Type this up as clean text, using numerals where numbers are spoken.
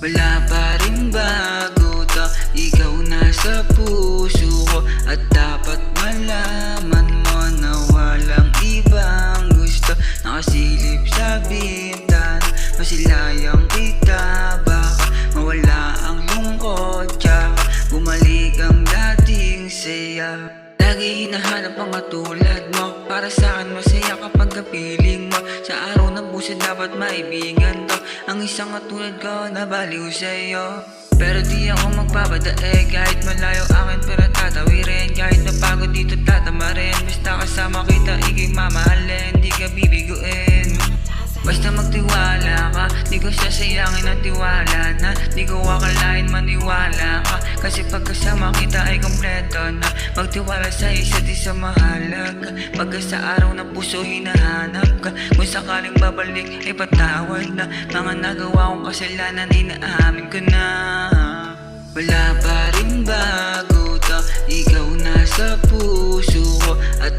Wala pa rin bago to, ikaw nasa puso ko. At dapat malaman mo na walang ibang gusto. Nakasilip sa bintana, masilayang kita. Baka mawala ang lungkot, tsaka bumalik ang dating saya. Lagi hinahanap ang katulad mo, para saan masaya kapag kapiling mo. Sa araw ng puso dapat maibigan to, ang isang katulad ko na baliw sa'yo. Pero di ako magpapadaig, kahit malayo akin pero tatawirin. Kahit napagod dito tatamarin, basta kasama kita ika'y mamahalin. Di ka bibiguin, basta magtiwala ka. Di ko sasayangin ang tiwala na, di ko akalain maniwala ka. Kasi pagkasama kita ay kompleto na. Magtiwala sa isa't isa mahalaga. Pagka sa araw ng puso hinahanap ka, kung sakaling babalik ay patawad na. Mga nagawa kong kasalanan ay naamin ko na. Wala pa rin bago to, ikaw nasa puso ko. At